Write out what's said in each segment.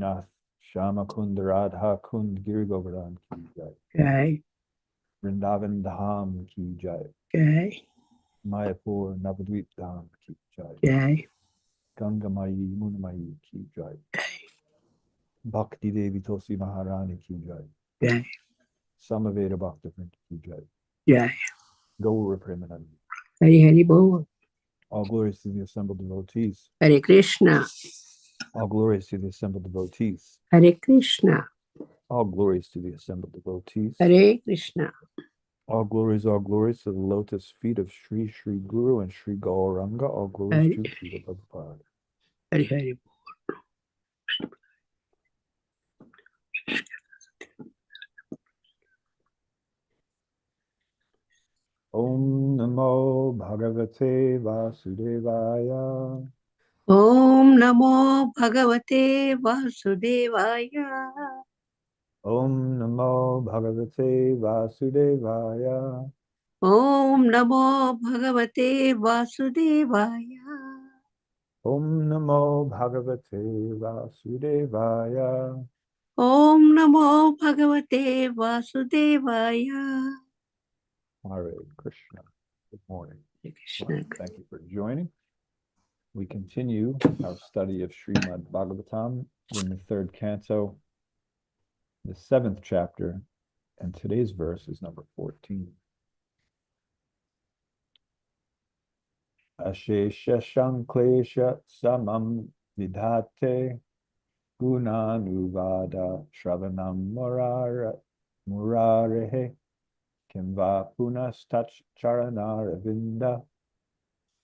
Gopinath Shama Kund Radha Kund Giri Govardhan ki jai. Jai. Vrindavan Dham ki jai. Jai. Mayapur Navadvip Dham ki jai. Jai. Ganga Mayi Munamayi ki jai. Bhakti Devi Tosi Maharani ki jai. Jai. Samaveda Bhakta ki jai. Jai. Gaura Premanandi. Hari Hari Bol. All glories to the assembled devotees. Hare Krishna. All glories to the assembled devotees. Hare Krishna. All glories to the assembled devotees. Hare Krishna. All glories to the lotus feet of Sri Sri Guru and Sri Gauranga. All glories Hare to Srila Prabhupada. Hari Hari Bol. Om Namo Bhagavate Vasudevaya. Om Namo Bhagavate Vasudevaya. Om Namo Bhagavate Vasudevaya. Om Namo Bhagavate Vasudevaya. Om Namo Bhagavate Vasudevaya. Om Namo Bhagavate Vasudevaya. Hare Krishna. Good morning. Hare Krishna. Thank you for joining. We continue our study of Srimad Bhagavatam in the third canto, the 7th chapter, and today's verse is number 14. Ashesha Shanklesha Samam Vidhate Gunanuvada Shravanam Murarehe Kimva Punastach Charanaravinda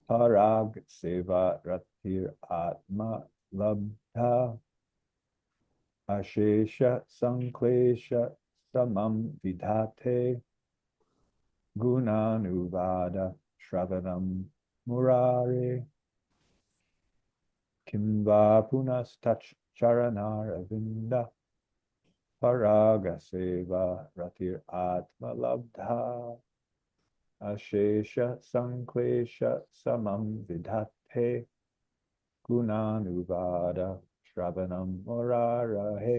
Parag Seva Ratir Atma Labdha Ashesha Sanklesha Samam Vidhate Gunanuvada Shravanam Murare Kimva Punastach Charanaravinda Paraga Seva Ratir Atma Labdha Ashesha Sanklesha Samam Vidhate Gunanuvada Shravanam Morarahe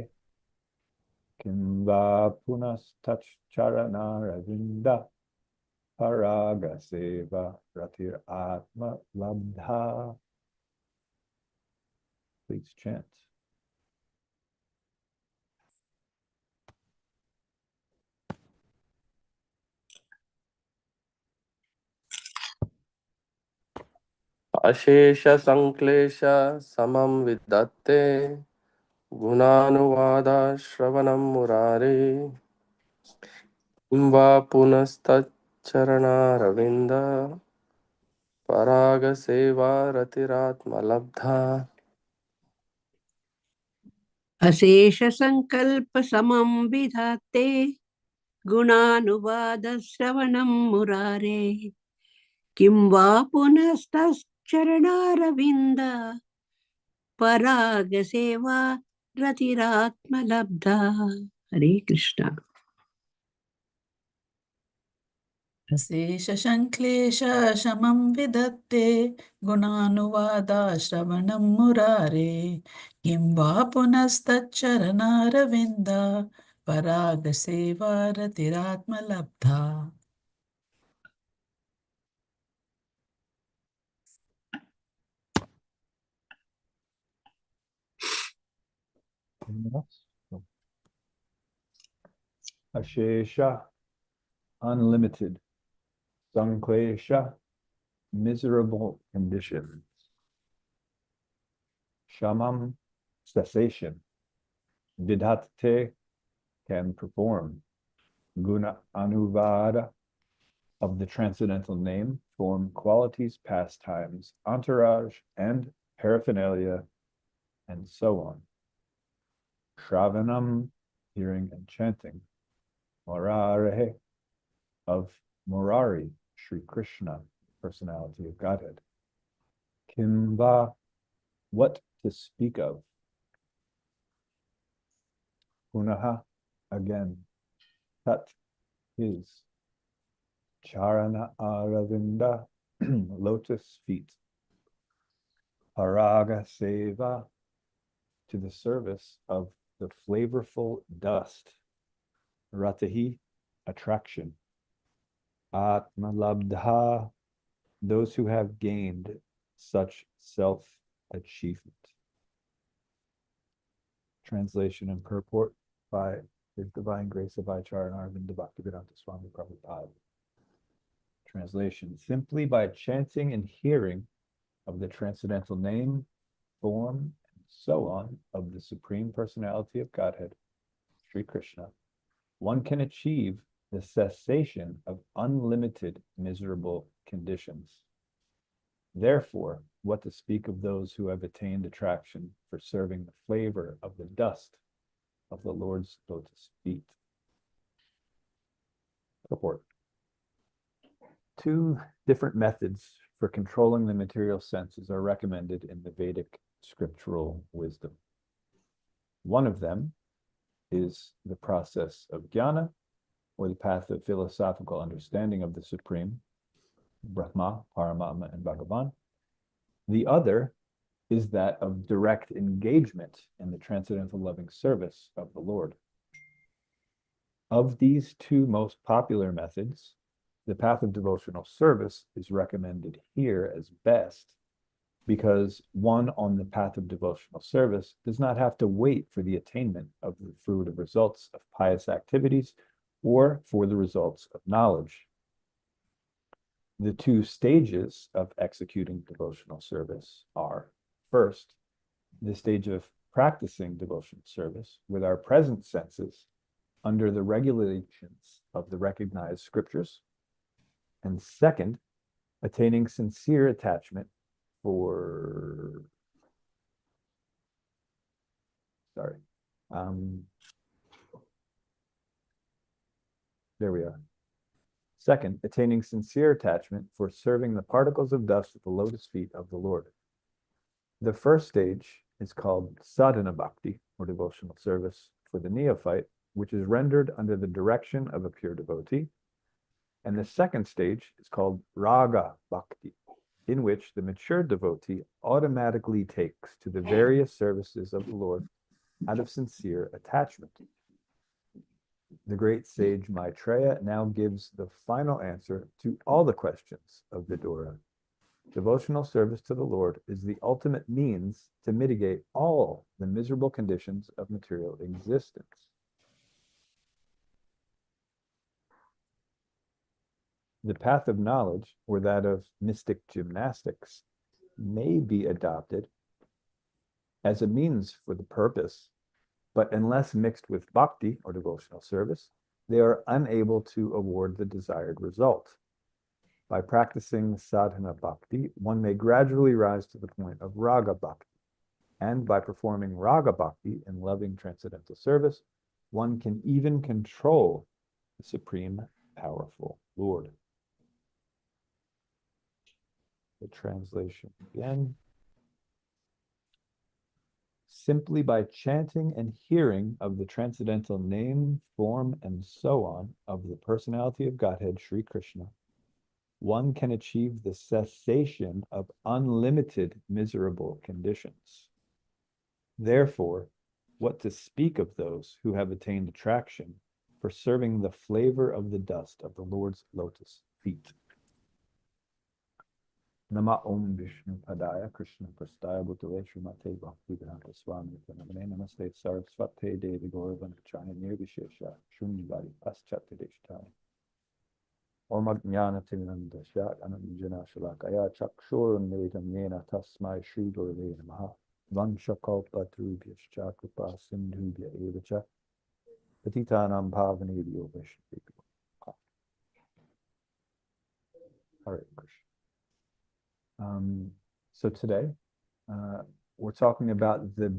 Kimva Punastach Charanaravinda Paraga Seva Ratir Atma Labdha. Please chant. अशेष संक्लेश समं विदत्ते गुणानुवाद श्रवणं मुरारे किं वा पुनस्तच्चरणारविन्द पराग सेवा रतिरात्मलब्धा अशेष संकल्प समं विधाते गुणानुवाद श्रवणं मुरारे किं वा पुनस्तश्चरणारविन्द पराग सेवा रतिरात्मलब्धा. हरे कृष्ण. अशेष संक्लेश शमं विदत्ते गुणानुवादाश्रवणं मुरारे किं वा पुनस्तच्चरणारविन्द परागसेवा रतिरात्मलब्धा. Ashesha, unlimited. Sanklesha, miserable conditions. Shamam, cessation. Vidhatte, can perform. Guna anuvada, of the transcendental name, form, qualities, pastimes, entourage, and paraphernalia, and so on. Shravanam, hearing and chanting. Murare, of Murari, Sri Krishna, personality of Godhead. Kimva, what to speak of. Punaha, again. Tat, his. Charana Aravinda, lotus feet. Paraga Seva, to the service of the flavorful dust. Ratahi, attraction. Atmalabdha, those who have gained such self-achievement. Translation and purport by His Divine Grace of Acharya Arvinda Bhaktivedanta Swami Prabhupada. Translation: simply by chanting and hearing of the transcendental name, form, and so on of the Supreme Personality of Godhead, Sri Krishna, one can achieve the cessation of unlimited miserable conditions. Therefore, what to speak of those who have attained attraction for serving the flavor of the dust of the Lord's lotus feet. Purport. Two different methods for controlling the material senses are recommended in the Vedic scriptural wisdom. One of them is the process of jnana, or the path of philosophical understanding of the Supreme, Brahma, Paramatma, and Bhagavan. The other is that of direct engagement in the transcendental loving service of the Lord. Of these two most popular methods, the path of devotional service is recommended here as best, because one on the path of devotional service does not have to wait for the attainment of the fruit of results of pious activities or for the results of knowledge. The two stages of executing devotional service are, first, the stage of practicing devotional service with our present senses under the regulations of the recognized scriptures, and second, attaining sincere attachment for, there we are. Second, attaining sincere attachment for serving the particles of dust at the lotus feet of the Lord. The first stage is called sadhana bhakti, or devotional service for the neophyte, which is rendered under the direction of a pure devotee. And the second stage is called raga bhakti, in which the mature devotee automatically takes to the various services of the Lord out of sincere attachment. The great sage Maitreya now gives the final answer to all the questions of Vidura. Devotional service to the Lord is the ultimate means to mitigate all the miserable conditions of material existence. The path of knowledge, or that of mystic gymnastics, may be adopted as a means for the purpose, but unless mixed with bhakti, or devotional service, they are unable to award the desired result. By practicing sadhana bhakti, one may gradually rise to the point of raga bhakti, and by performing raga bhakti in loving transcendental service, one can even control the supreme powerful Lord. The translation again. Simply by chanting and hearing of the transcendental name, form, and so on of the personality of Godhead, Sri Krishna, one can achieve the cessation of unlimited miserable conditions. Therefore, what to speak of those who have attained attraction for serving the flavor of the dust of the Lord's lotus feet. Nama Om Vishnu Padaya Krishna Prastaya Bhutale Srimate Bhaktivedanta Swami Pranamane Namaste Sarasvate Devi Gauravanachaya Nirvishesha Shunyvari Paschatya Deshtaya Om Ajnana Timirandasya Ananjana Shalakaya Chakshur Militam Yena Tasmai Shri Gurave Namaha Vanshakalpa Tarubhyascha Kripa Sindhubhya Evacha Patitanam Pavanebhyo Vaishnavibhyo. Hare Krishna. So today, we're talking about the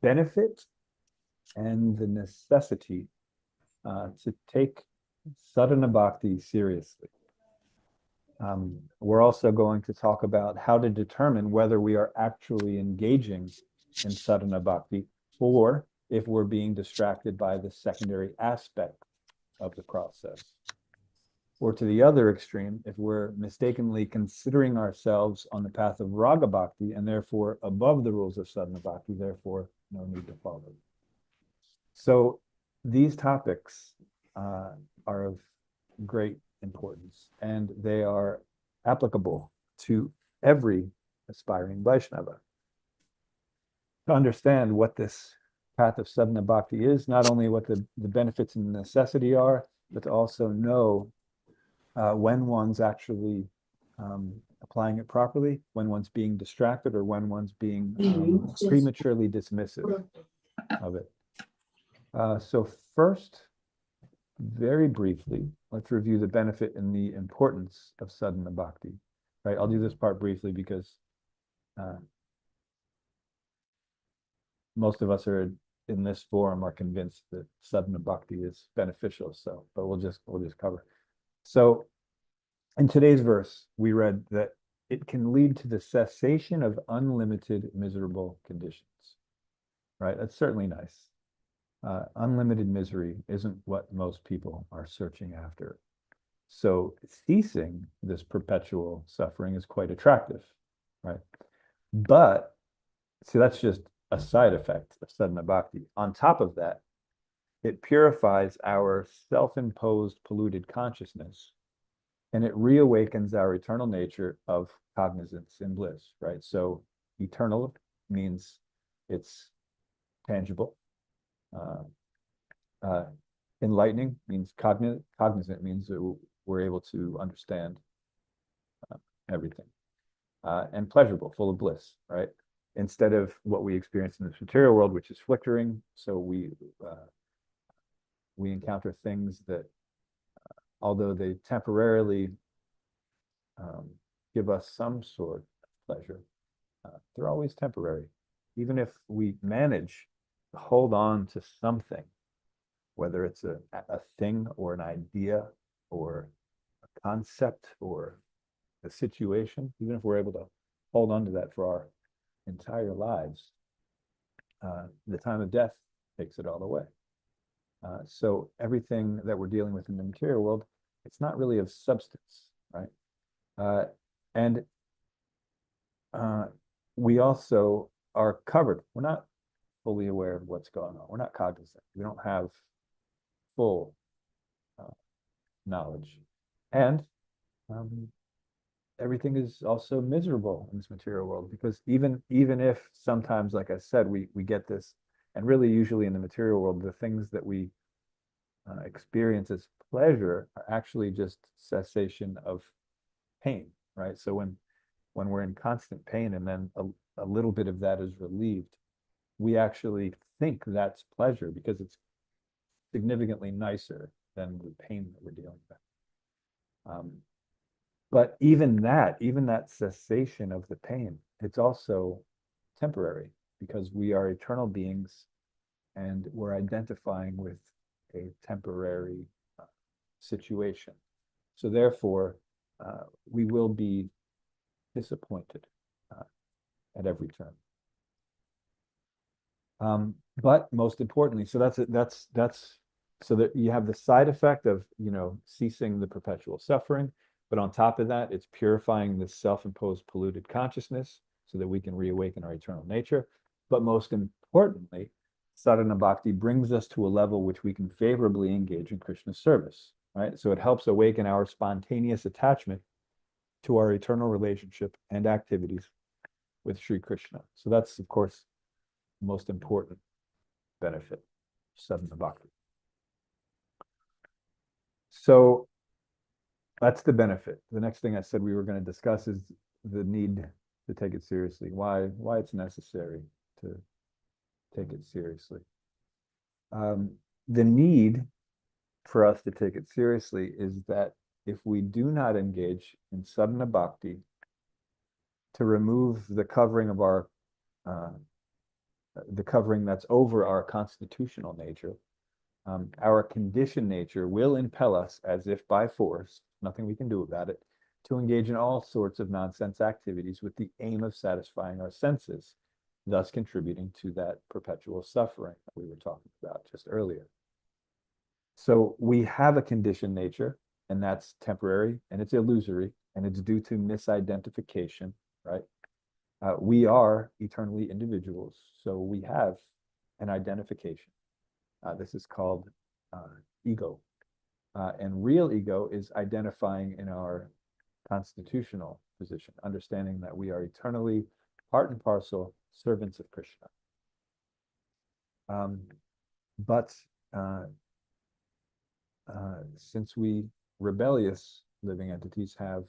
benefit and the necessity to take sadhana bhakti seriously. We're also going to talk about how to determine whether we are actually engaging in sadhana bhakti or if we're being distracted by the secondary aspect of the process. Or to the other extreme, if we're mistakenly considering ourselves on the path of Raga Bhakti and therefore above the rules of Sadhana Bhakti, therefore no need to follow. So these topics are of great importance, and they are applicable to every aspiring Vaishnava. To understand what this path of sadhana bhakti is, not only what the benefits and necessity are, but to also know when one's actually applying it properly, when one's being distracted, or when one's being prematurely dismissive of it. So first, very briefly, let's review the benefit and the importance of sadhana bhakti. Right, I'll do this part briefly because most of us are in this forum are convinced that sadhana bhakti is beneficial. So, but we'll just cover. So, in today's verse, we read that it can lead to the cessation of unlimited miserable conditions. Right, that's certainly nice. Unlimited misery isn't what most people are searching after. So ceasing this perpetual suffering is quite attractive, right? But, see, that's just a side effect of sadhana bhakti. On top of that, it purifies our self-imposed polluted consciousness, and it reawakens our eternal nature of cognizance and bliss, right? So eternal means it's tangible. Enlightening means cognizant means that we're able to understand everything. And pleasurable, full of bliss, right? Instead of what we experience in this material world, which is flickering. So we encounter things that, although they temporarily give us some sort of pleasure, they're always temporary. Even if we manage to hold on to something, whether it's a thing or an idea or a concept or a situation, even if we're able to hold on to that for our entire lives, the time of death takes it all away. So everything that we're dealing with in the material world, it's not really of substance, right? And we also are covered. We're not fully aware of what's going on. We're not cognizant. We don't have full knowledge. And everything is also miserable in this material world, because even if sometimes, like I said, we get this, and really usually in the material world, the things that we experience as pleasure are actually just cessation of pain, right? So when we're in constant pain and then a little bit of that is relieved, we actually think that's pleasure because it's significantly nicer than the pain that we're dealing with. But even that cessation of the pain, it's also temporary, because we are eternal beings and we're identifying with a temporary situation. So therefore, we will be disappointed at every turn. But most importantly, so that's so that you have the side effect of, ceasing the perpetual suffering. But on top of that, it's purifying this self-imposed polluted consciousness so that we can reawaken our eternal nature. But most importantly, sadhana bhakti brings us to a level which we can favorably engage in Krishna's service, right? So it helps awaken our spontaneous attachment to our eternal relationship and activities with Sri Krishna. So that's, of course, the most important benefit of sadhana bhakti. So that's the benefit. The next thing I said we were going to discuss is the need to take it seriously. Why it's necessary to take it seriously. The need for us to take it seriously is that if we do not engage in sadhana bhakti to remove the covering of our the covering that's over our constitutional nature, our conditioned nature will impel us, as if by force, nothing we can do about it, to engage in all sorts of nonsense activities with the aim of satisfying our senses, thus contributing to that perpetual suffering that we were talking about just earlier. So we have a conditioned nature, and that's temporary, and it's illusory, and it's due to misidentification, right? We are eternally individuals, so we have an identification. This is called ego. And real ego is identifying in our constitutional position, understanding that we are eternally part and parcel servants of Krishna. But since we rebellious living entities have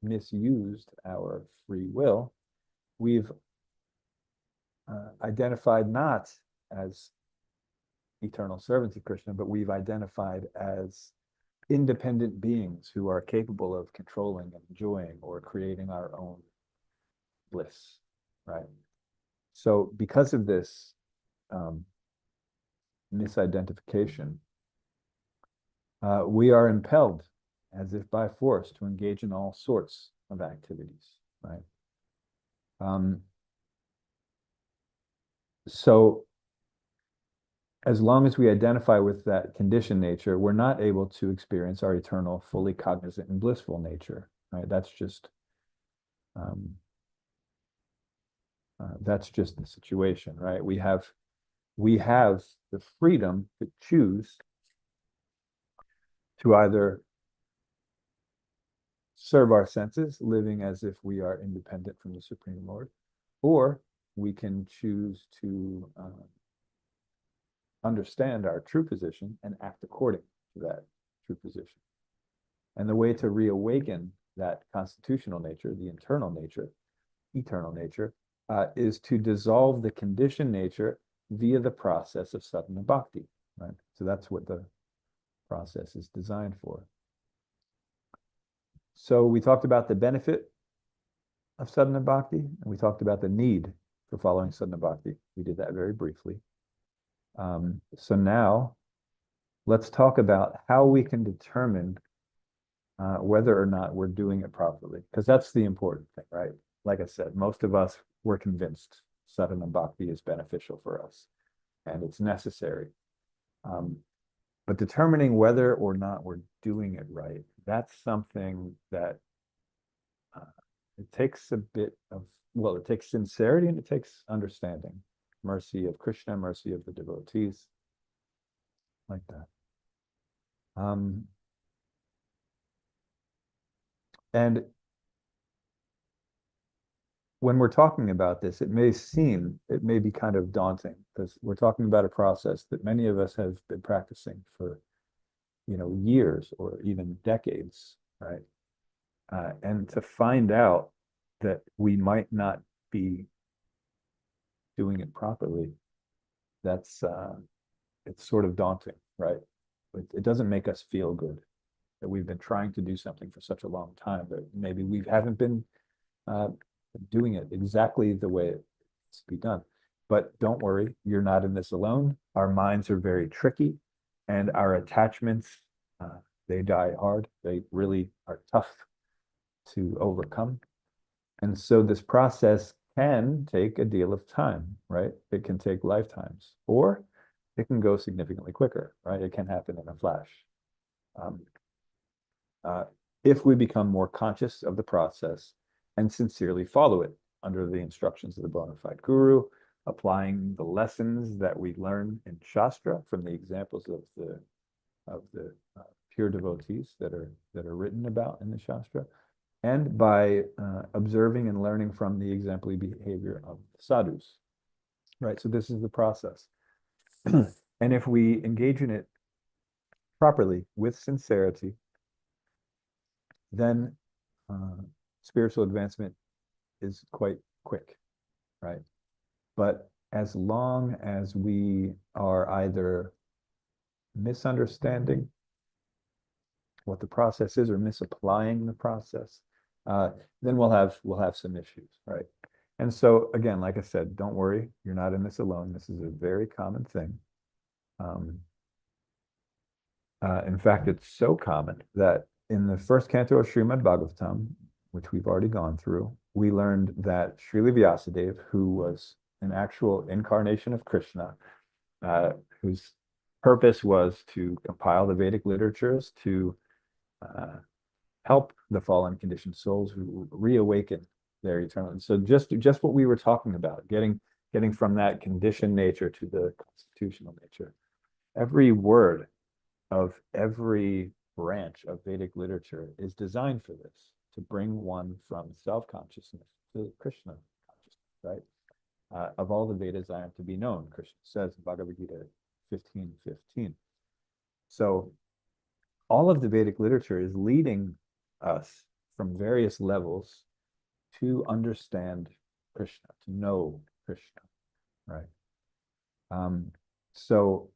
misused our free will, we've identified not as eternal servants of Krishna, but we've identified as independent beings who are capable of controlling and enjoying or creating our own bliss, right? So because of this misidentification, we are impelled as if by force to engage in all sorts of activities, right? So as long as we identify with that conditioned nature, we're not able to experience our eternal, fully cognizant and blissful nature, right? That's just the situation, right? We have the freedom to choose to either serve our senses, living as if we are independent from the Supreme Lord, or we can choose to understand our true position and act according to that true position. And the way to reawaken that constitutional nature, the eternal nature, is to dissolve the conditioned nature via the process of sadhana bhakti, right? So that's what the process is designed for. So we talked about the benefit of sadhana bhakti, and we talked about the need for following sadhana bhakti. We did that very briefly. So now let's talk about how we can determine whether or not we're doing it properly, because that's the important thing, right? Like I said, most of us were convinced sadhana bhakti is beneficial for us and it's necessary. But determining whether or not we're doing it right, that's something that it takes a bit of, well, it takes sincerity and it takes understanding, mercy of Krishna, mercy of the devotees, like that. And when we're talking about this, it may be kind of daunting because we're talking about a process that many of us have been practicing for, years or even decades, right? And to find out that we might not be doing it properly, that's it's sort of daunting, right? It doesn't make us feel good that we've been trying to do something for such a long time, but maybe we haven't been doing it exactly the way it's to be done. But don't worry, you're not in this alone. Our minds are very tricky, and our attachments, they die hard. They really are tough to overcome. And so this process can take a deal of time, right? It can take lifetimes, or it can go significantly quicker, right? It can happen in a flash. If we become more conscious of the process and sincerely follow it under the instructions of the bona fide guru, applying the lessons that we learn in Shastra from the examples of the pure devotees that are written about in the Shastra, and by observing and learning from the exemplary behavior of sadhus, right? So this is the process. And if we engage in it properly with sincerity, then spiritual advancement is quite quick, right? But as long as we are either misunderstanding what the process is or misapplying the process, then we'll have some issues, right? And so again, like I said, don't worry, you're not in this alone. This is a very common thing. In fact, it's so common that in the first canto of Srimad Bhagavatam, which we've already gone through, we learned that Srila Vyasadeva, who was an actual incarnation of Krishna, whose purpose was to compile the Vedic literatures, to help the fallen conditioned souls who reawaken their eternal. So just what we were talking about, getting from that conditioned nature to the constitutional nature. Every word of every branch of Vedic literature is designed for this, to bring one from self-consciousness to Krishna consciousness, right? Of all the Vedas, I am to be known, Krishna says in Bhagavad Gita 15:15. So all of the Vedic literature is leading us from various levels to understand Krishna, to know Krishna, right? So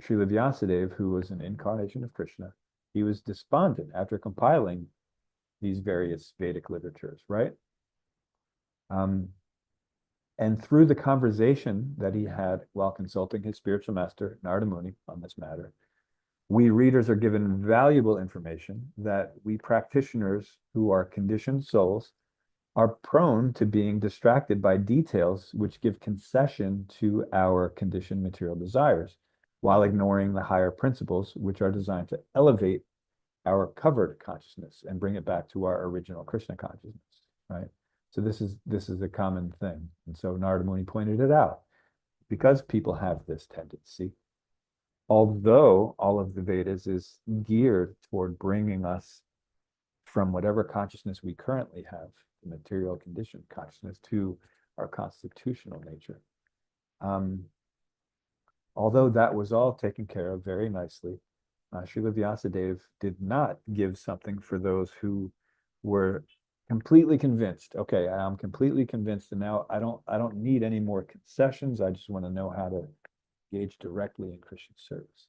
Srila Vyasadeva, who was an incarnation of Krishna, he was despondent after compiling these various Vedic literatures, right? And through the conversation that he had while consulting his spiritual master, Narada Muni, on this matter, we readers are given valuable information that we practitioners who are conditioned souls are prone to being distracted by details which give concession to our conditioned material desires, while ignoring the higher principles which are designed to elevate our covered consciousness and bring it back to our original Krishna consciousness, right? So this is a common thing. And so Narada Muni pointed it out. Because people have this tendency, although all of the Vedas is geared toward bringing us from whatever consciousness we currently have, the material conditioned consciousness, to our constitutional nature. Although that was all taken care of very nicely, Srila Vyasadeva did not give something for those who were completely convinced. Okay, I'm completely convinced, and now I don't need any more concessions. I just want to know how to engage directly in Christian service.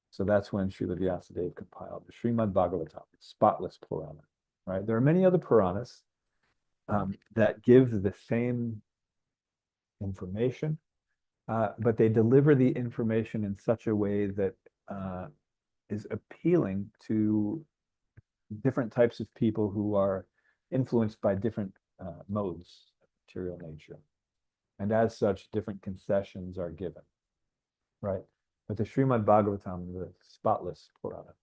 So that's when Srila Vyasadeva compiled the Srimad Bhagavatam, spotless Purana. Right? There are many other Puranas that give the same information, but they deliver the information in such a way that is appealing to different types of people who are influenced by different modes of material nature. And as such, different concessions are given, right? But the Srimad Bhagavatam, the spotless Purana,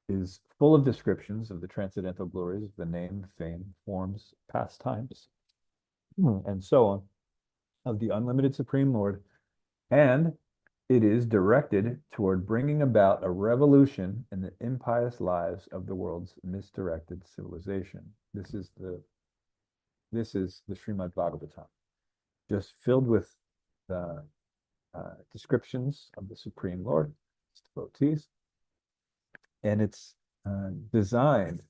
is full of descriptions of the transcendental glories of the name, fame, forms, pastimes, and so on, of the unlimited Supreme Lord, and it is directed toward bringing about a revolution in the impious lives of the world's misdirected civilization. This is the Srimad Bhagavatam, just filled with descriptions of the Supreme Lord, his devotees, and it's designed to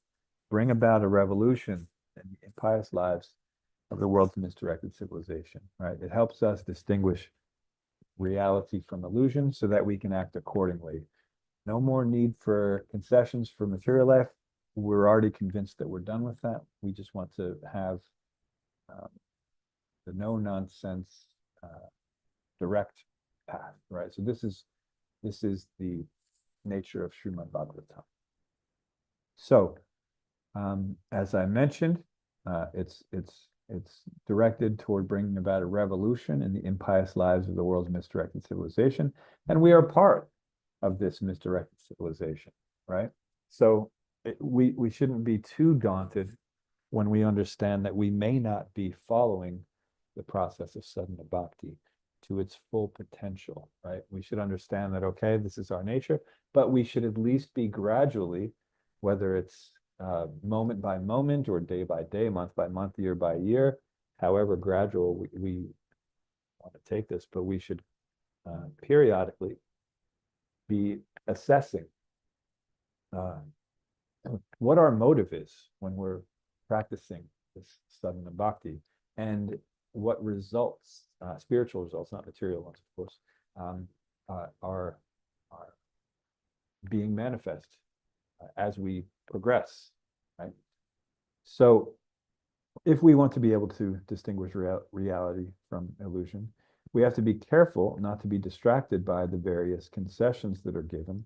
bring about a revolution in the impious lives of the world's misdirected civilization, right? It helps us distinguish reality from illusion so that we can act accordingly. No more need for concessions for material life. We're already convinced that we're done with that. We just want to have the no-nonsense direct path, right? So this is the nature of Srimad Bhagavatam. So, as I mentioned, it's directed toward bringing about a revolution in the impious lives of the world's misdirected civilization, and we are part of this misdirected civilization, right? So we shouldn't be too daunted when we understand that we may not be following the process of sadhana bhakti to its full potential, right? We should understand that, okay, this is our nature, but we should at least be gradually, whether it's moment by moment or day by day, month by month, year by year, however gradual we want to take this, but we should periodically be assessing what our motive is when we're practicing this sadhana bhakti, and what results, spiritual results, not material ones, of course, are being manifest as we progress, right? So if we want to be able to distinguish reality from illusion, we have to be careful not to be distracted by the various concessions that are given,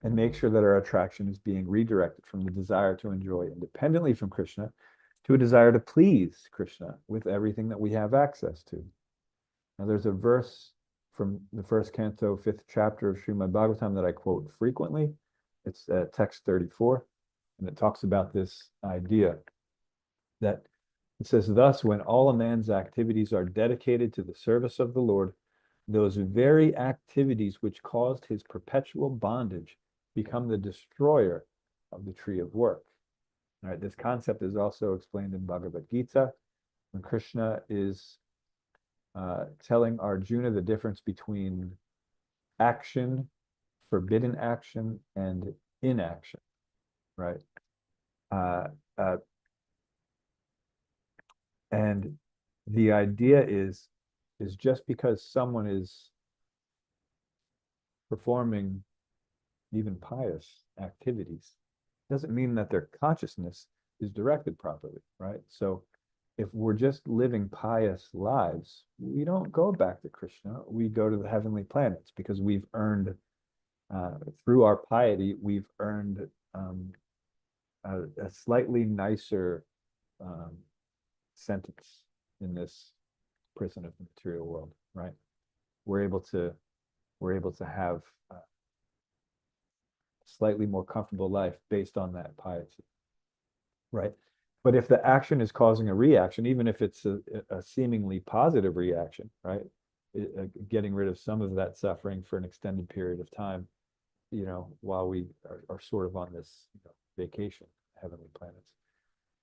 and make sure that our attraction is being redirected from the desire to enjoy independently from Krishna to a desire to please Krishna with everything that we have access to. Now, there's a verse from the first canto, 5th chapter of Srimad Bhagavatam that I quote frequently, It's text 34, and it talks about this idea that it says, thus, when all a man's activities are dedicated to the service of the Lord, those very activities which caused his perpetual bondage become the destroyer of the tree of work. All right, this concept is also explained in Bhagavad Gita, when Krishna is telling Arjuna the difference between action, forbidden action, and inaction, right? And the idea is just because someone is performing even pious activities doesn't mean that their consciousness is directed properly, right? So if we're just living pious lives, we don't go back to Krishna. We go to the heavenly planets because we've earned, through our piety, we've earned a slightly nicer sentence in this prison of the material world, right? We're able to have a slightly more comfortable life based on that piety, right? But if the action is causing a reaction, even if it's a seemingly positive reaction, right? Getting rid of some of that suffering for an extended period of time, you know, while we are sort of on this, you know, vacation, heavenly planets.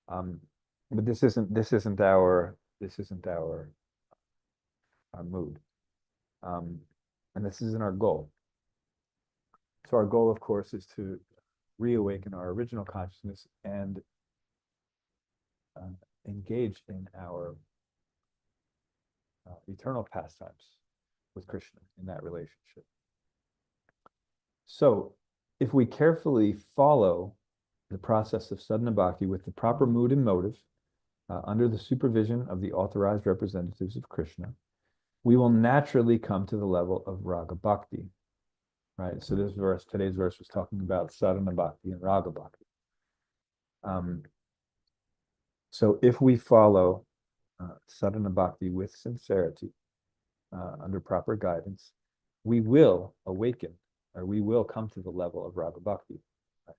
But this isn't our mood, and this isn't our goal. So our goal, of course, is to reawaken our original consciousness and engage in our eternal pastimes with Krishna in that relationship. So if we carefully follow the process of sadhana bhakti with the proper mood and motive, under the supervision of the authorized representatives of Krishna, we will naturally come to the level of raga bhakti, right? So this verse, today's verse, was talking about sadhana bhakti and raga bhakti. So if we follow sadhana bhakti with sincerity, under proper guidance, we will awaken, or we will come to the level of raga bhakti. Right?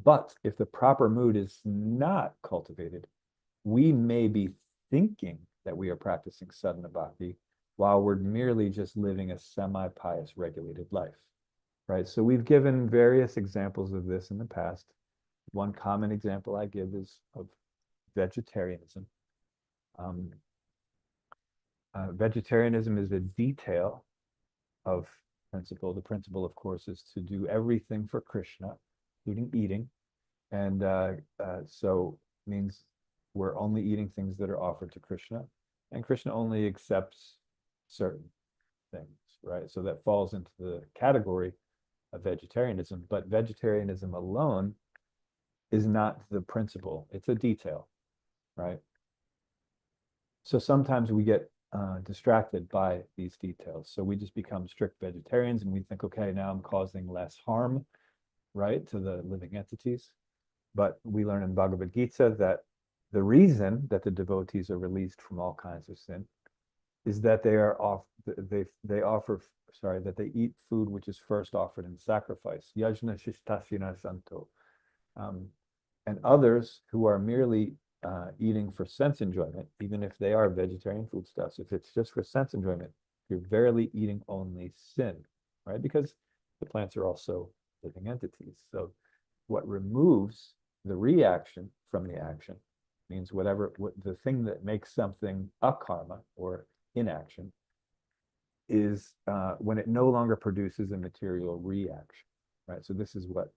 But if the proper mood is not cultivated, we may be thinking that we are practicing sadhana bhakti while we're merely just living a semi-pious regulated life, right? So we've given various examples of this in the past. One common example I give is of vegetarianism. Vegetarianism is a detail of principle. The principle, of course, is to do everything for Krishna, including eating. And so means we're only eating things that are offered to Krishna, and Krishna only accepts certain things, right? So that falls into the category of vegetarianism, but vegetarianism alone is not the principle. It's a detail, right? So sometimes we get distracted by these details. So we just become strict vegetarians and we think, okay, now I'm causing less harm, right, to the living entities. But we learn in Bhagavad Gita that the reason that the devotees are released from all kinds of sin is that that they eat food which is first offered in sacrifice. Yajna shishtasina santo. And others who are merely eating for sense enjoyment, even if they are vegetarian foodstuffs, if it's just for sense enjoyment, you're verily eating only sin, right? Because the plants are also living entities. So what removes the reaction from the action means the thing that makes something akarma or inaction is when it no longer produces a material reaction, right? So this is what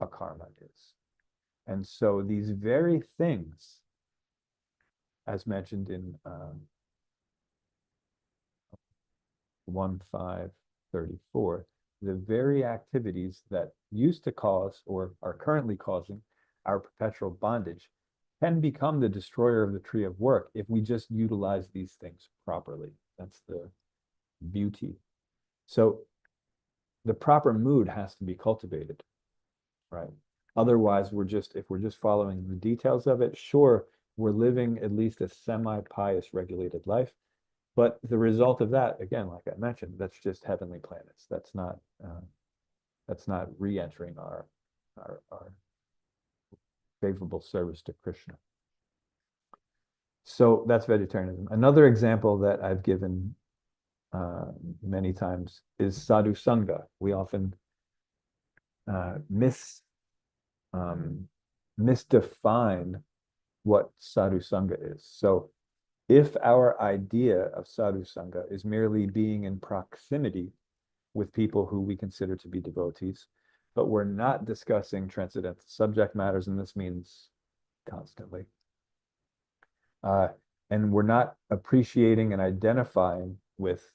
akarma is. And so these very things, as mentioned in 1.5.34, the very activities that used to cause or are currently causing our perpetual bondage can become the destroyer of the tree of work if we just utilize these things properly. That's the beauty. So the proper mood has to be cultivated, right? Otherwise, if we're just following the details of it, sure, we're living at least a semi-pious regulated life. But the result of that, again, like I mentioned, that's just heavenly planets. That's not That's not re-entering our favorable service to Krishna. So that's vegetarianism. Another example that I've given many times is sadhu sangha. We often misdefine what sadhu sangha is. So if our idea of sadhu sangha is merely being in proximity with people who we consider to be devotees, but we're not discussing transcendental subject matters, and this means constantly, and we're not appreciating and identifying with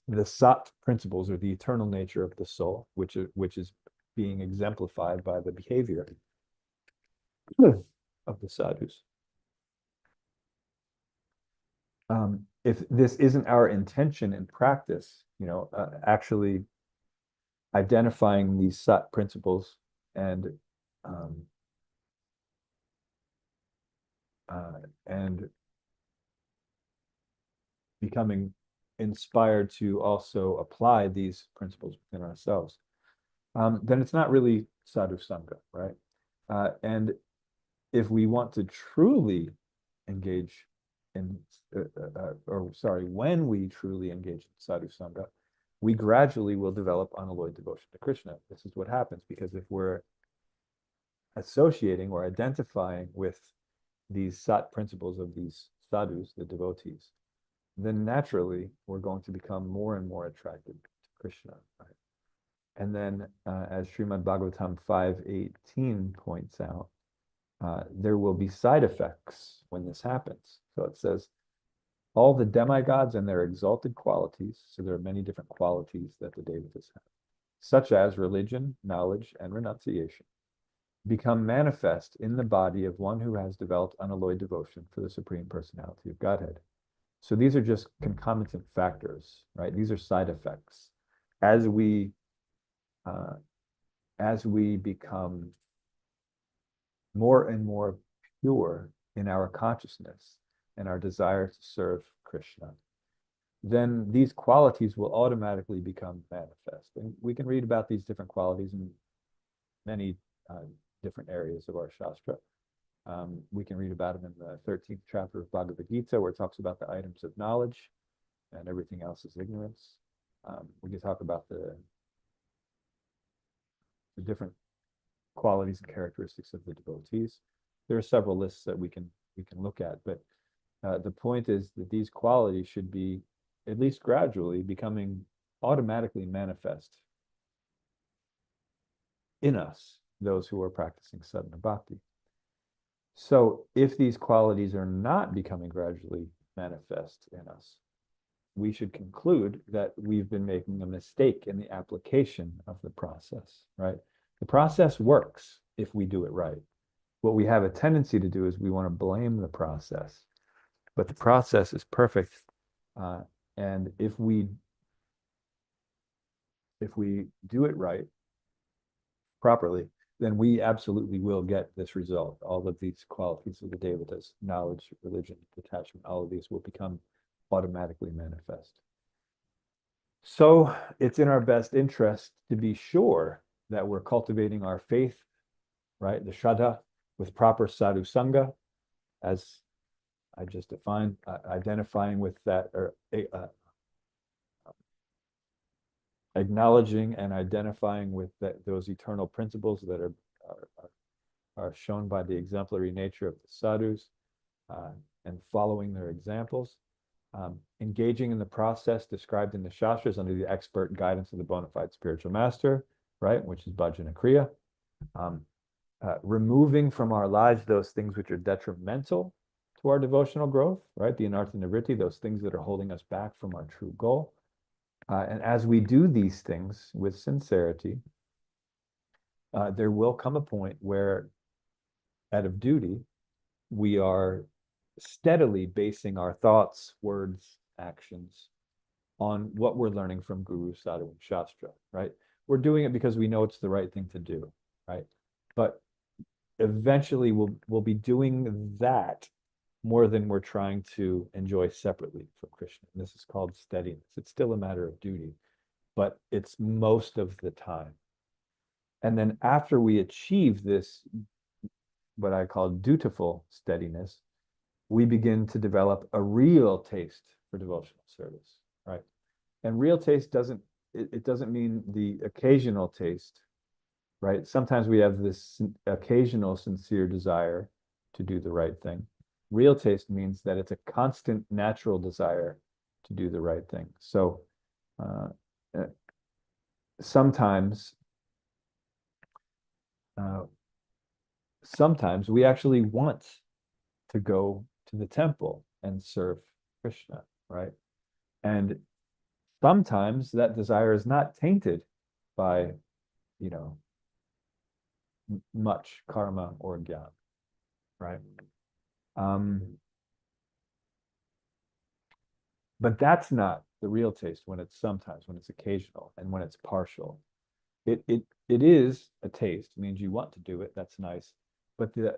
the sat principles, or the eternal nature of the soul, which is being exemplified by the behavior of the sadhus. If this isn't our intention in practice, actually identifying these sat principles and becoming inspired to also apply these principles within ourselves, then it's not really sadhu sangha, right? And if we want to truly engage in, when we truly engage in sadhu sangha, we gradually will develop unalloyed devotion to Krishna. This is what happens, because if we're associating or identifying with these sat principles of these sadhus, the devotees, then naturally we're going to become more and more attracted to Krishna, right? And then, as Srimad Bhagavatam 5:18 points out, there will be side effects when this happens. So it says, all the demigods and their exalted qualities, so there are many different qualities that the devatas have, such as religion, knowledge, and renunciation, become manifest in the body of one who has developed unalloyed devotion for the Supreme Personality of Godhead. So these are just concomitant factors, right? These are side effects. As we become more and more pure in our consciousness and our desire to serve Krishna, then these qualities will automatically become manifest. And we can read about these different qualities in many different areas of our Shastra. We can read about them in the 13th chapter of Bhagavad Gita, where it talks about the items of knowledge and everything else is ignorance. We can talk about the different qualities and characteristics of the devotees. There are several lists that we can look at, but the point is that these qualities should be, at least gradually, becoming automatically manifest in us, those who are practicing sadhana bhakti. So if these qualities are not becoming gradually manifest in us, we should conclude that we've been making a mistake in the application of the process, right? The process works if we do it right. What we have a tendency to do is we want to blame the process, but the process is perfect. And if we do it right, properly, then we absolutely will get this result. All of these qualities of the devatas, knowledge, religion, detachment, all of these will become automatically manifest. So it's in our best interest to be sure that we're cultivating our faith, right, the Shraddha, with proper sadhu sangha, as I just defined, identifying with that, or acknowledging and identifying with those eternal principles that are shown by the exemplary nature of the sadhus, and following their examples, engaging in the process described in the Shastras under the expert guidance of the bona fide spiritual master, right, which is bhajana kriya, removing from our lives those things which are detrimental to our devotional growth, right, the anartha nivritti, those things that are holding us back from our true goal. And as we do these things with sincerity, there will come a point where, out of duty, we are steadily basing our thoughts, words, actions on what we're learning from Guru, Sadhu, and Shastra, right? We're doing it because we know it's the right thing to do, right? But eventually we'll be doing that more than we're trying to enjoy separately from Krishna. And this is called steadiness. It's still a matter of duty, but it's most of the time. And then after we achieve this, what I call dutiful steadiness, we begin to develop a real taste for devotional service, right? And real taste it doesn't mean the occasional taste, right? Sometimes we have this occasional sincere desire to do the right thing. Real taste means that it's a constant natural desire to do the right thing. So uh, sometimes sometimes we actually want to go to the temple and serve Krishna, right? And sometimes that desire is not tainted by, you know, much karma or jnana, right? But that's not the real taste when it's sometimes, when it's occasional, and when it's partial. It is a taste, it means you want to do it, that's nice. But the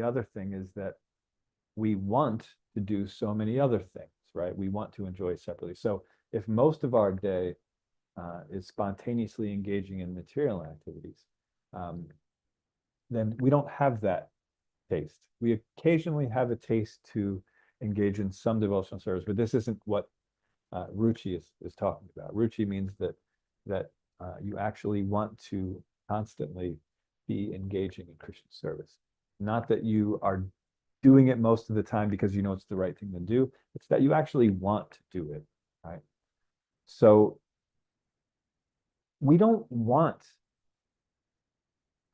other thing is that we want to do so many other things, right? We want to enjoy separately. So if most of our day is spontaneously engaging in material activities, then we don't have that taste. We occasionally have a taste to engage in some devotional service, but this isn't what ruchi is talking about. Ruchi means that you actually want to constantly be engaging in Krishna service. Not that you are doing it most of the time because you know it's the right thing to do. It's that you actually want to do it, right? So we don't want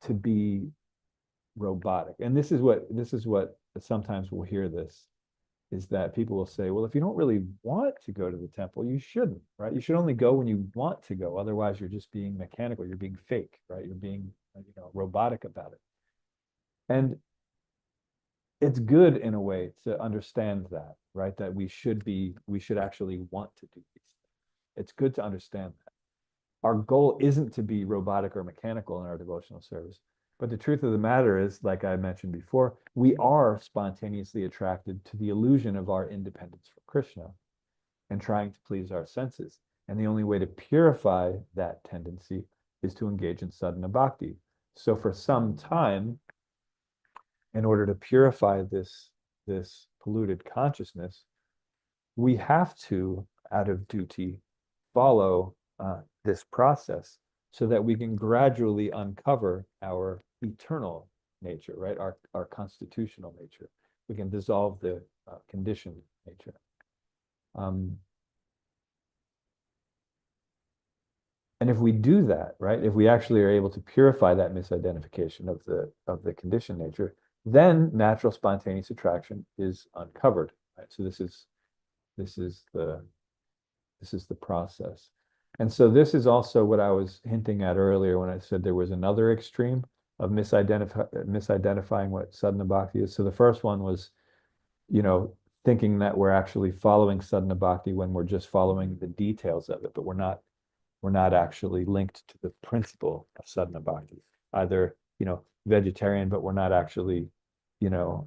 to be robotic. And this is what sometimes we'll hear this, is that people will say, well, if you don't really want to go to the temple, you shouldn't, right? You should only go when you want to go. Otherwise, you're just being mechanical, you're being fake, right? You're being, robotic about it. And it's good in a way to understand that, right? That we should actually want to do these things. It's good to understand that. Our goal isn't to be robotic or mechanical in our devotional service. But the truth of the matter is, like I mentioned before, we are spontaneously attracted to the illusion of our independence from Krishna and trying to please our senses. And the only way to purify that tendency is to engage in sadhana bhakti. So for some time, in order to purify this polluted consciousness, we have to, out of duty, follow this process so that we can gradually uncover our eternal nature, right? Our constitutional nature. We can dissolve the conditioned nature. And if we do that, right, if we actually are able to purify that misidentification of the conditioned nature, then natural spontaneous attraction is uncovered, right? So this is the process. And so this is also what I was hinting at earlier when I said there was another extreme of misidentifying what sadhana bhakti is. So the first one was, thinking that we're actually following sadhana bhakti when we're just following the details of it, but we're not actually linked to the principle of sadhana bhakti. Either, vegetarian, but we're not actually, not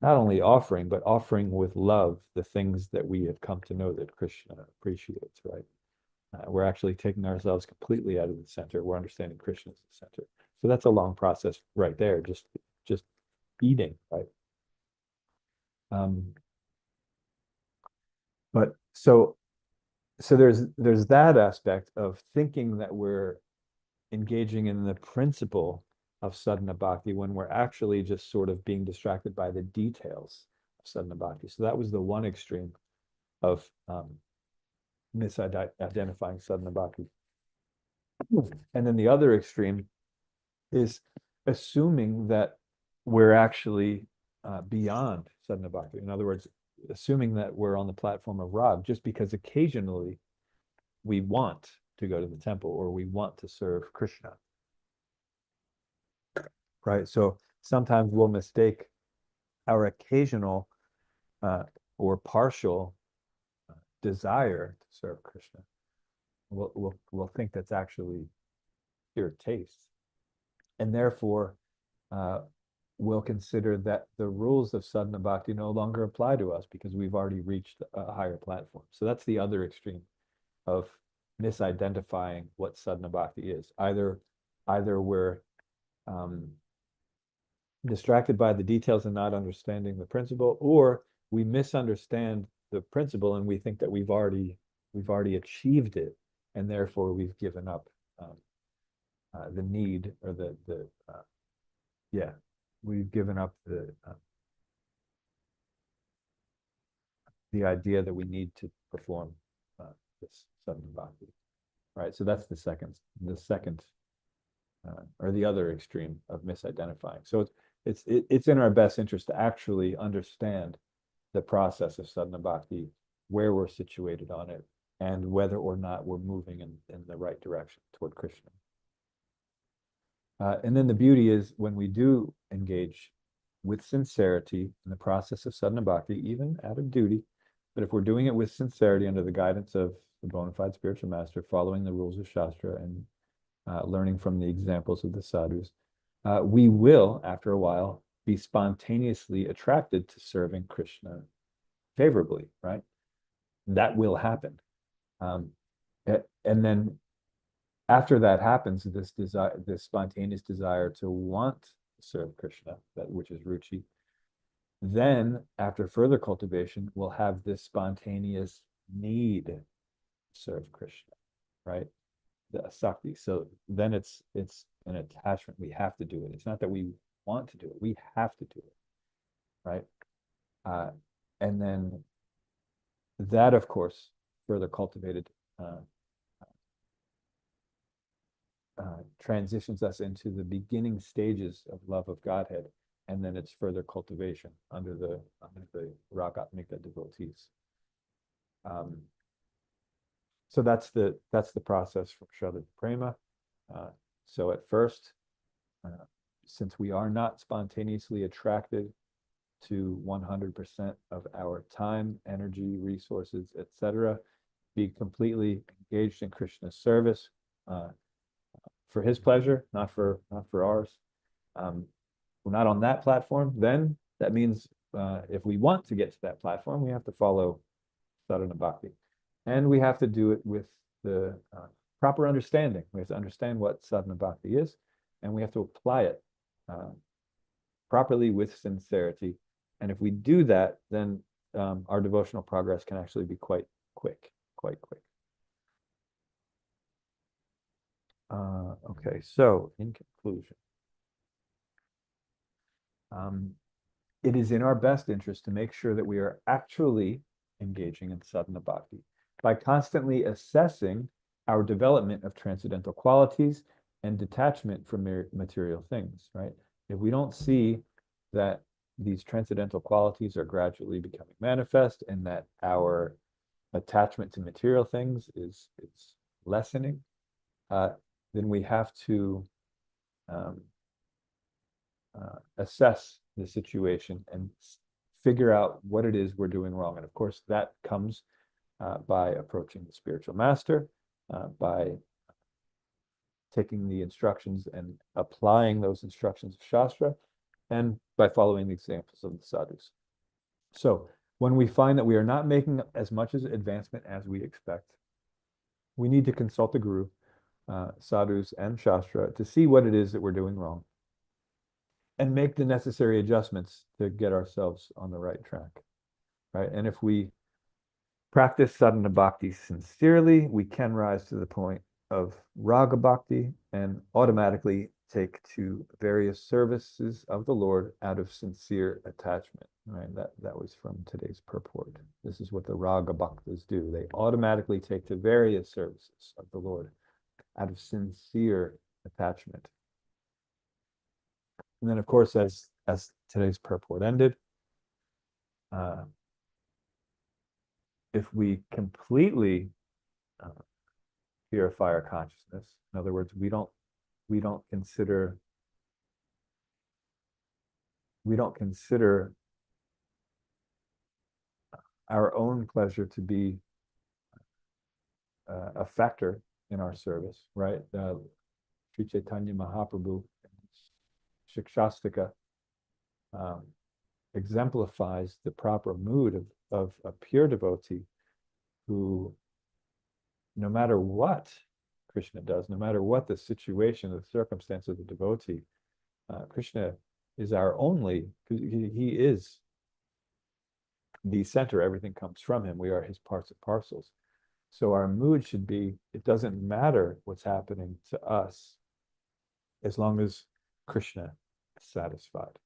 only offering, but offering with love the things that we have come to know that Krishna appreciates, right? We're actually taking ourselves completely out of the center. We're understanding Krishna as the center. So that's a long process right there, just eating, right? But so there's that aspect of thinking that we're engaging in the principle of sadhana bhakti when we're actually just sort of being distracted by the details of sadhana bhakti. So that was the one extreme of misidentifying sadhana bhakti. And then the other extreme is assuming that we're actually beyond sadhana bhakti. In other words, assuming that we're on the platform of rag just because occasionally we want to go to the temple or we want to serve Krishna. Right? So sometimes we'll mistake our occasional or partial desire to serve Krishna. We'll think that's actually pure taste. And therefore, we'll consider that the rules of sadhana bhakti no longer apply to us because we've already reached a higher platform. So that's the other extreme of misidentifying what sadhana bhakti is. Either we're distracted by the details and not understanding the principle, or we misunderstand the principle and we think that we've already achieved it, and therefore we've given up the need, or we've given up the idea that we need to perform this sadhana bhakti, right? So that's the second or the other extreme of misidentifying. So it's in our best interest to actually understand the process of sadhana bhakti, where we're situated on it, and whether or not we're moving in the right direction toward Krishna. And then the beauty is, when we do engage with sincerity in the process of sadhana bhakti, even out of duty, but if we're doing it with sincerity under the guidance of the bona fide spiritual master, following the rules of Shastra and learning from the examples of the sadhus, we will, after a while, be spontaneously attracted to serving Krishna favorably, right? That will happen. And then after that happens, this spontaneous desire to want to serve Krishna, which is ruchi, then after further cultivation, we'll have this spontaneous need to serve Krishna, right? The asakti. So then it's an attachment. We have to do it. It's not that we want to do it. We have to do it, right? And then that, of course, further cultivated transitions us into the beginning stages of love of Godhead, and then it's further cultivation under the Ragatmika devotees. So that's the process from Shraddha to Prema. So at first, since we are not spontaneously attracted to 100% of our time, energy, resources, etc., be completely engaged in Krishna's service for his pleasure, not for ours. We're not on that platform. Then that means if we want to get to that platform, we have to follow sadhana bhakti, and we have to do it with the proper understanding. We have to understand what sadhana bhakti is, and we have to apply it properly with sincerity. And if we do that, then our devotional progress can actually be quite quick. Okay, so in conclusion, it is in our best interest to make sure that we are actually engaging in sadhana bhakti by constantly assessing our development of transcendental qualities and detachment from material things, right? If we don't see that these transcendental qualities are gradually becoming manifest, and that our attachment to material things is lessening, then we have to assess the situation and figure out what it is we're doing wrong. And of course, that comes by approaching the spiritual master, by taking the instructions and applying those instructions of Shastra, and by following the examples of the sadhus. So when we find that we are not making as much as advancement as we expect, we need to consult the guru, sadhus, and Shastra to see what it is that we're doing wrong, and make the necessary adjustments to get ourselves on the right track, right? And if we practice sadhana bhakti sincerely, we can rise to the point of raga bhakti and automatically take to various services of the Lord out of sincere attachment, right? That was from today's purport. This is what the raga bhaktas do. They automatically take to various services of the Lord out of sincere attachment. And then, of course, as today's purport ended, if we completely purify our consciousness, in other words, we don't consider our own pleasure to be a factor in our service, right? Sri Chaitanya Mahaprabhu, Shikshastika, exemplifies the proper mood of a pure devotee who no matter what Krishna does, no matter what the situation, the circumstance of the devotee, Krishna is our only, he is the center. Everything comes from him. We are his parts and parcels. So our mood should be, it doesn't matter what's happening to us as long as Krishna is satisfied.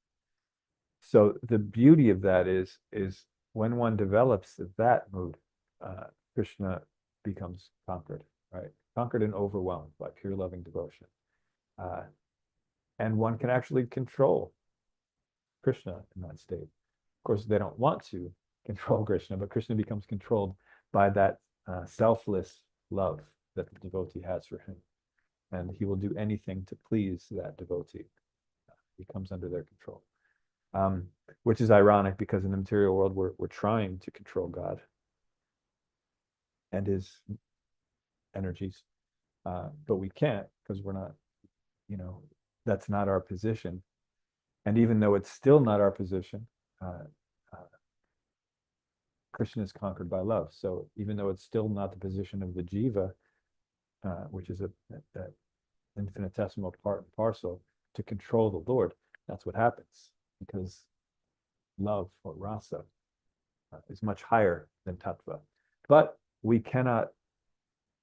So the beauty of that is when one develops that mood, Krishna becomes conquered, right? Conquered and overwhelmed by pure loving devotion. And one can actually control Krishna in that state. Of course, they don't want to control Krishna, but Krishna becomes controlled by that selfless love that the devotee has for him. And he will do anything to please that devotee. He comes under their control. Which is ironic because in the material world, we're trying to control God and his energies, but we can't because we're not, that's not our position. And even though it's still not our position, Krishna is conquered by love. So even though it's still not the position of the jiva, which is a infinitesimal part and parcel to control the Lord, that's what happens because love or rasa is much higher than tattva. But we cannot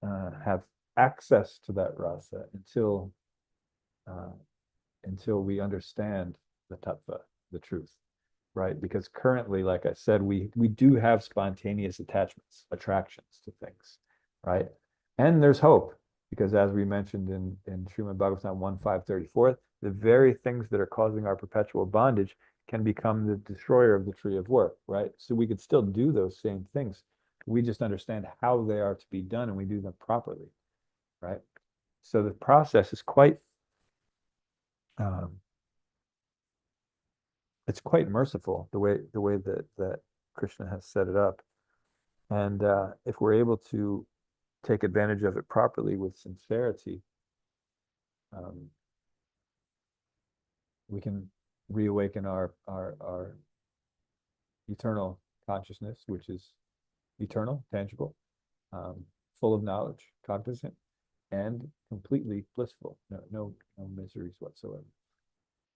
have access to that rasa until we understand the tattva, the truth, right? Because currently, like I said, we do have spontaneous attachments, attractions to things, right? And there's hope, because as we mentioned in Srimad Bhagavatam 1.5.34, the very things that are causing our perpetual bondage can become the destroyer of the tree of work, right? So we could still do those same things. We just understand how they are to be done and we do them properly, right? So the process is quite, it's quite merciful the way that Krishna has set it up. And if we're able to take advantage of it properly with sincerity, we can reawaken our eternal consciousness, which is eternal, tangible, full of knowledge, cognizant, and completely blissful. No miseries whatsoever.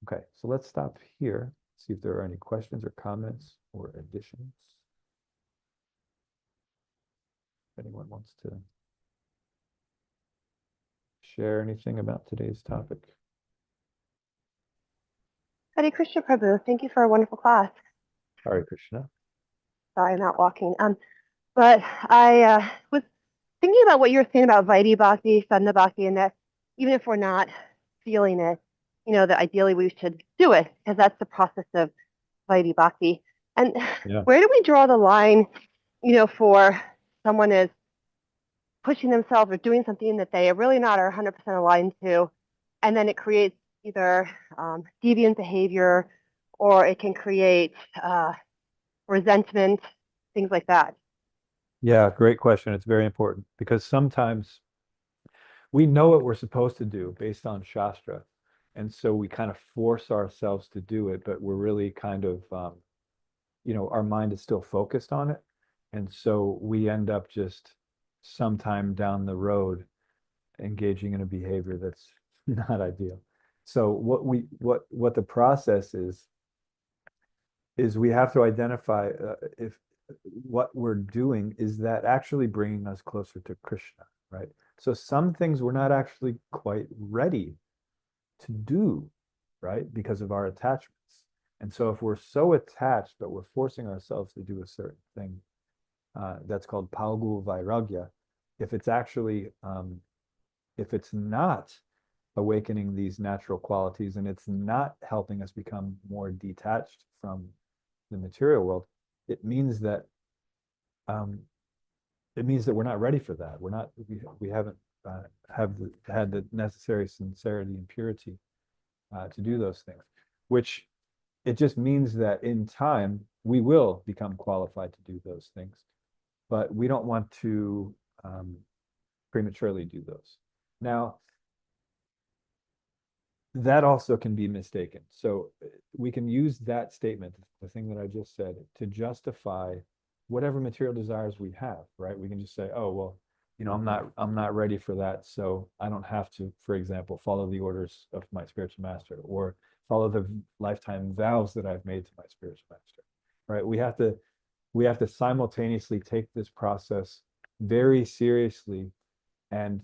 Okay, so let's stop here. See if there are any questions or comments or additions. If anyone wants to share anything about today's topic. Hare Krishna Prabhu, thank you for a wonderful class. Hare Krishna. Sorry, I'm not walking. But I was thinking about what you were saying about Vaidhi Bhakti, Sadhana Bhakti, and that even if we're not feeling it, that ideally we should do it because that's the process of Vaidhi Bhakti. And Yeah. where do we draw the line, for someone is pushing themselves or doing something that they are really not are 100% aligned to, and then it creates either deviant behavior or it can create resentment, things like that. Yeah, great question. It's very important because sometimes we know what we're supposed to do based on Shastra. And so we kind of force ourselves to do it, but we're really kind of, our mind is still focused on it. And so we end up just sometime down the road engaging in a behavior that's not ideal. So what the process is we have to identify if what we're doing is that actually bringing us closer to Krishna, right? So some things we're not actually quite ready to do, right? Because of our attachments. And so if we're so attached, but we're forcing ourselves to do a certain thing, that's called Palgu Vairagya. If it's actually, if it's not awakening these natural qualities and it's not helping us become more detached from the material world, it means that we're not ready for that. We haven't had the necessary sincerity and purity to do those things, which it just means that in time we will become qualified to do those things, but we don't want to prematurely do those. Now, that also can be mistaken. So we can use that statement, the thing that I just said, to justify whatever material desires we have, right? We can just say, oh, well, I'm not ready for that, so I don't have to, for example, follow the orders of my spiritual master or follow the lifetime vows that I've made to my spiritual master, right? We have to simultaneously take this process very seriously, and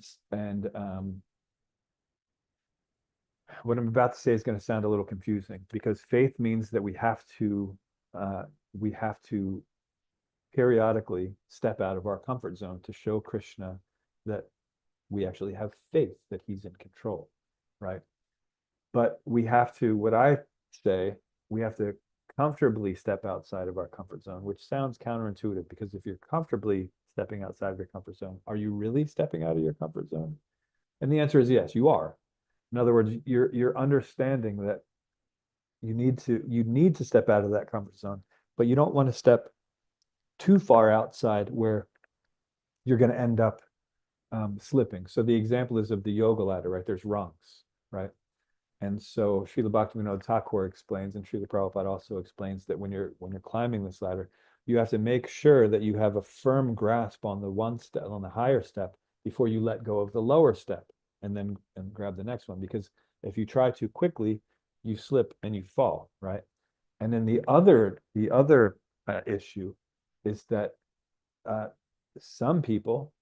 what I'm about to say is going to sound a little confusing, because faith means that we have to periodically step out of our comfort zone to show Krishna that we actually have faith that he's in control, right? But we have to, what I say, we have to comfortably step outside of our comfort zone, which sounds counterintuitive, because if you're comfortably stepping outside of your comfort zone, are you really stepping out of your comfort zone? And the answer is yes, you are. In other words, you're understanding that you need to step out of that comfort zone, but you don't want to step too far outside where you're going to end up slipping. So the example is of the yoga ladder, right? There's rungs, right? And so Srila Bhaktivinoda Thakur explains, and Srila Prabhupada also explains, that when you're climbing this ladder, you have to make sure that you have a firm grasp on the one step, on the higher step, before you let go of the lower step and grab the next one. Because if you try too quickly, you slip and you fall, right? And then the other issue is that some people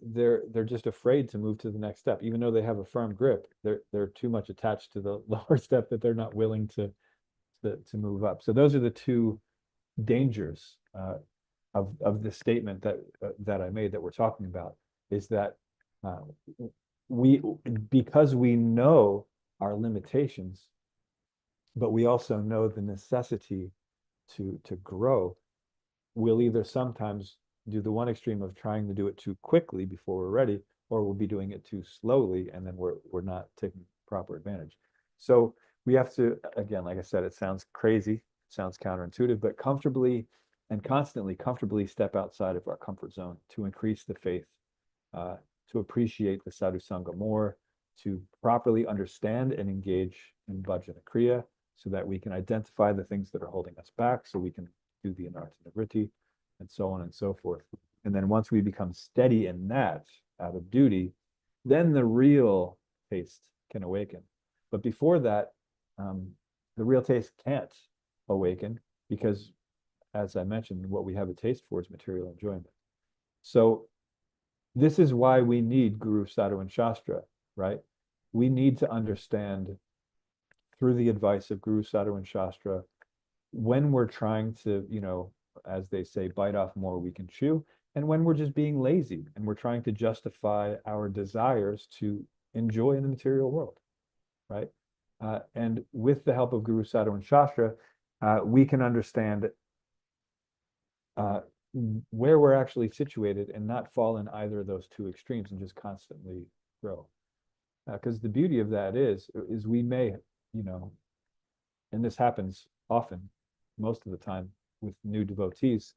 they're just afraid to move to the next step, even though they have a firm grip. They're too much attached to the lower step that they're not willing to move up. So those are the two dangers of the statement that I made, that we're talking about, is that because we know our limitations, but we also know the necessity to grow, we'll either sometimes do the one extreme of trying to do it too quickly before we're ready, or we'll be doing it too slowly, and then we're not taking proper advantage. So we have to, again, like I said, it sounds crazy, sounds counterintuitive, but comfortably and constantly comfortably step outside of our comfort zone to increase the faith, to appreciate the sadhu sangha more, to properly understand and engage in bhajana kriya, so that we can identify the things that are holding us back, so we can do the anartha nivritti, and so on and so forth. And then once we become steady in that out of duty, then the real taste can awaken. But before that, the real taste can't awaken, because, as I mentioned, what we have a taste for is material enjoyment. So this is why we need Guru, Sadhu, and Shastra, right? We need to understand, through the advice of Guru, Sadhu, and Shastra, when we're trying to, as they say, bite off more we can chew, and when we're just being lazy and we're trying to justify our desires to enjoy in the material world, right? And with the help of Guru, Sadhu, and Shastra, we can understand where we're actually situated and not fall in either of those two extremes and just constantly grow. Because the beauty of that is we may, and this happens often, most of the time, with new devotees,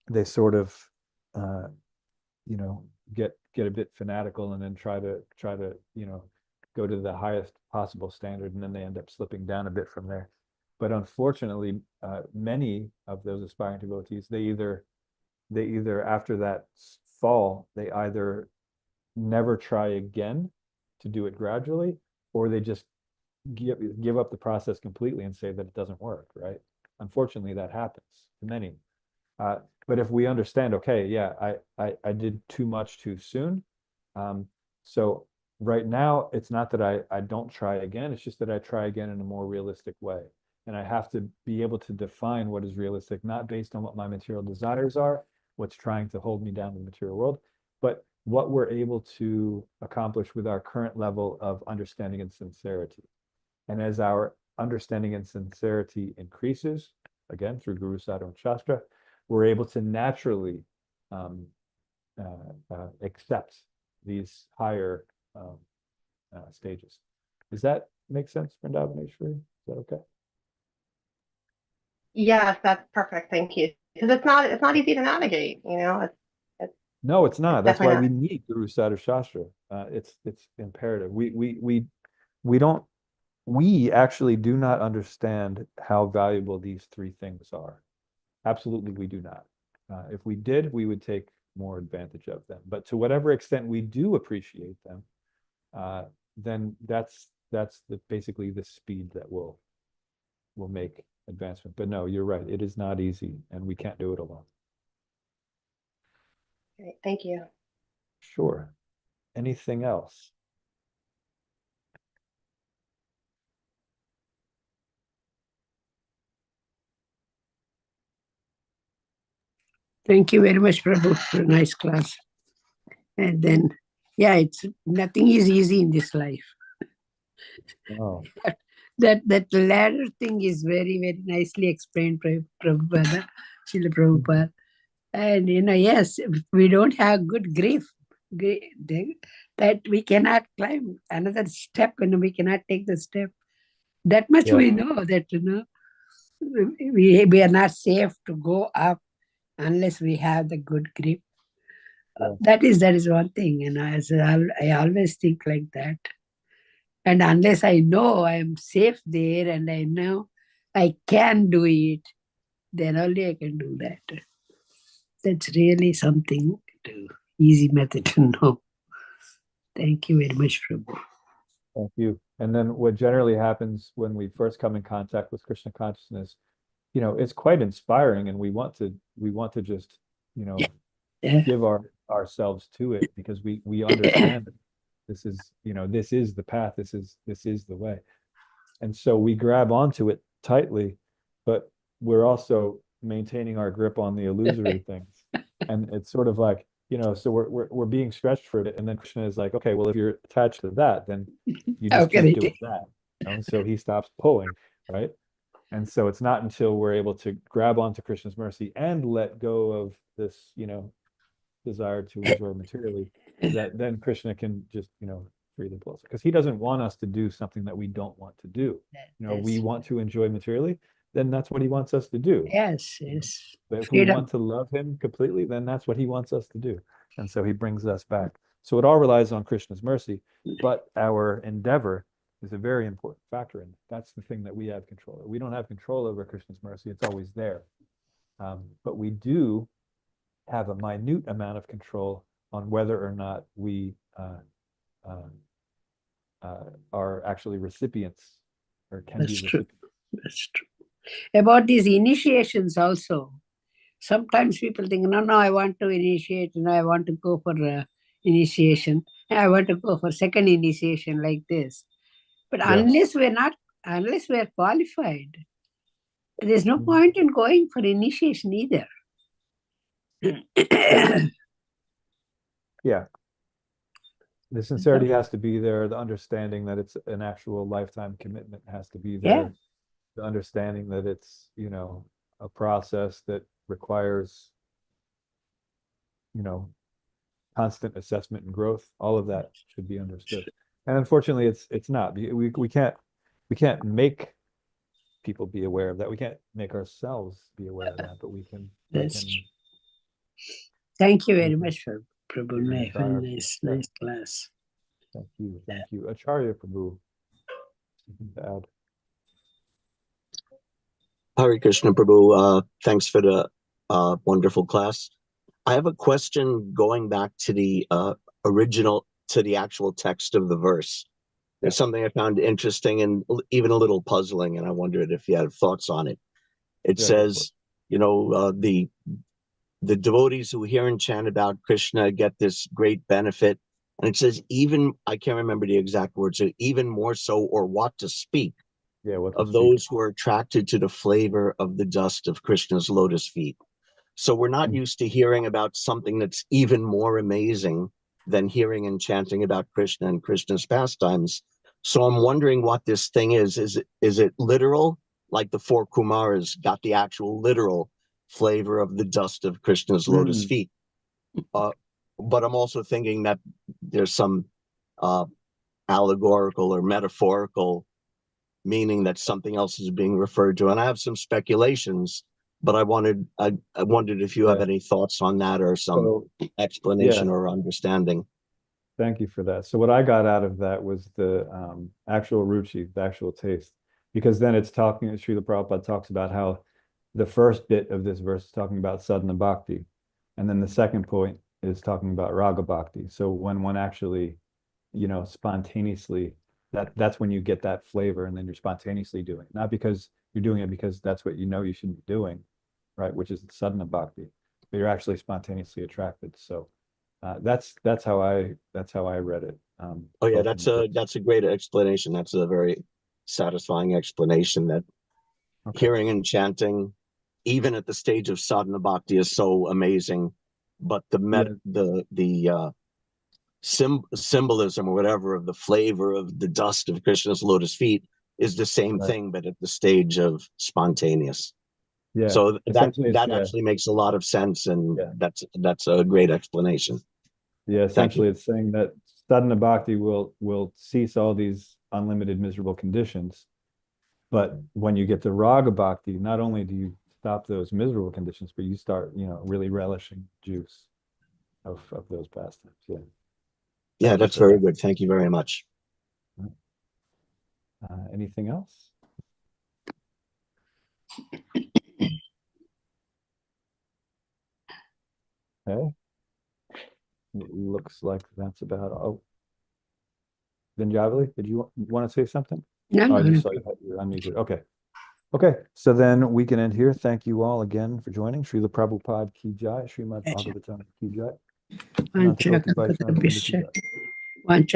they sort of, get a bit fanatical, and then try to, go to the highest possible standard, and then they end up slipping down a bit from there. But unfortunately, many of those aspiring devotees, they either after that fall, they either never try again to do it gradually, or they just give up the process completely and say that it doesn't work, right? Unfortunately, that happens to many. But if we understand, okay, yeah, I did too much too soon. So right now, it's not that I don't try again, it's just that I try again in a more realistic way. And I have to be able to define what is realistic, not based on what my material desires are, what's trying to hold me down in the material world, but what we're able to accomplish with our current level of understanding and sincerity. And as our understanding and sincerity increases, again, through Guru, Sadhu, and Shastra, we're able to naturally accept these higher stages. Does that make sense, Vrindavaneshwari? Is that okay? Yes, that's perfect. Thank you. Because it's not easy to navigate. No, it's not. That's why definitely we need Guru, Sadhu, Shastra. It's imperative. We actually do not understand how valuable these three things are. Absolutely, we do not. If we did, we would take more advantage of them. But to whatever extent we do appreciate them, then that's basically the speed that will make advancement. But no, you're right. It is not easy, and we can't do it alone. Great, thank you. Sure. Anything else? Thank you very much, Prabhu, for a nice class. And then, yeah, it's nothing is easy in this life. Oh, That ladder thing is very, very nicely explained, Prabhupada, Srila Prabhupada. And yes, if we don't have good grief, that we cannot climb another step, and we cannot take the step. That much we know that we are not safe to go up unless we have the good grip. That is one thing, as I always think like that. And unless I know I am safe there and I know I can do it, then only I can do that. That's really something easy method to know. Thank you very much, Prabhu. thank you. And then what generally happens when we first come in contact with Krishna consciousness, it's quite inspiring, and we want to just, give ourselves to it, because we understand that this is the path, this is the way. And so we grab onto it tightly, but we're also maintaining our grip on the illusory things. And it's sort of like, so we're being stretched for it. And then Krishna is like, okay, well, if you're attached to that, then you just keep doing that. So he stops pulling, right? And so it's not until we're able to grab onto Krishna's mercy and let go of this, desire to enjoy materially, that then Krishna can just, freely pull us. Because he doesn't want us to do something that we don't want to do. We want to enjoy materially, then that's what he wants us to do. Yes. But if we want to love him completely, then that's what he wants us to do. And so he brings us back. So it all relies on Krishna's mercy, but our endeavor is a very important factor in it. That's the thing that we have control over. We don't have control over Krishna's mercy. It's always there. But we do have a minute amount of control on whether or not we are actually recipients, or can be recipients. That's true. About these initiations also, sometimes people think, no, I want to initiate, I want to go for initiation, I want to go for second initiation like this. But unless we're qualified, there's no point in going for initiation either. Yeah. The sincerity has to be there. The understanding that it's an actual lifetime commitment has to be there. The understanding that it's, a process that requires, constant assessment and growth. All of that should be understood. And unfortunately, it's not. We can't make people be aware of that. We can't make ourselves be aware of that, but we can. Thank you very much, for Prabhu. Nice class. Thank you. Acharya Prabhu. Something to add. Hare Krishna Prabhu, thanks for the wonderful class. I have a question going back to the actual text of the verse. There's something I found interesting and even a little puzzling, and I wondered if you had thoughts on it. It says, the devotees who hear and chant about Krishna get this great benefit. And it says, even, I can't remember the exact words, even more so, or what to speak, of those who are attracted to the flavor of the dust of Krishna's lotus feet. So we're not used to hearing about something that's even more amazing than hearing and chanting about Krishna and Krishna's pastimes. So I'm wondering what this thing is. Is it literal? Like the four Kumaras got the actual literal flavor of the dust of Krishna's lotus feet. But I'm also thinking that there's some allegorical or metaphorical meaning that something else is being referred to. And I have some speculations, but I wondered if you have any thoughts on that, or some explanation or understanding. Thank you for that. So what I got out of that was the actual ruchi, the actual taste, because then it's talking, Srila Prabhupada talks about how the first bit of this verse is talking about sadhana bhakti. And then the second point is talking about raga bhakti. So when one actually, spontaneously, that's when you get that flavor, and then you're spontaneously doing it. Not because you're doing it because that's what you should be doing, right? Which is the sadhana bhakti, but you're actually spontaneously attracted. So that's how I read it. Oh yeah, both in the books. that's a great explanation. That's a very satisfying explanation that Okay. hearing and chanting, even at the stage of sadhana bhakti, is so amazing. But the symbolism or whatever of the flavor of the dust of Krishna's lotus feet is the same Right. thing, but at the stage of spontaneous. Yeah. So Essentially, that actually makes a lot of sense, and Yeah. that's a great explanation. Yeah, Thank you. essentially it's saying that sadhana bhakti will cease all these unlimited miserable conditions. But when you get to raga bhakti, not only do you stop those miserable conditions, but you start, really relishing juice of those pastimes. Yeah. Yeah, Thank you that's for very that. good. Thank you very much. Anything else? Okay. It looks like that's about all. Vinjavali, did you want to say something? No, Oh, I no, just no. saw you had your unmuted. Okay. Okay, so then we can end here. Thank you all again for joining. Srila Prabhupada Ki Jai, Srimad Bhagavatam Ki Jai. Vancha Ananta Koti kalpatra Vaishnava Vrinda Ki bisha. Jai. Vancha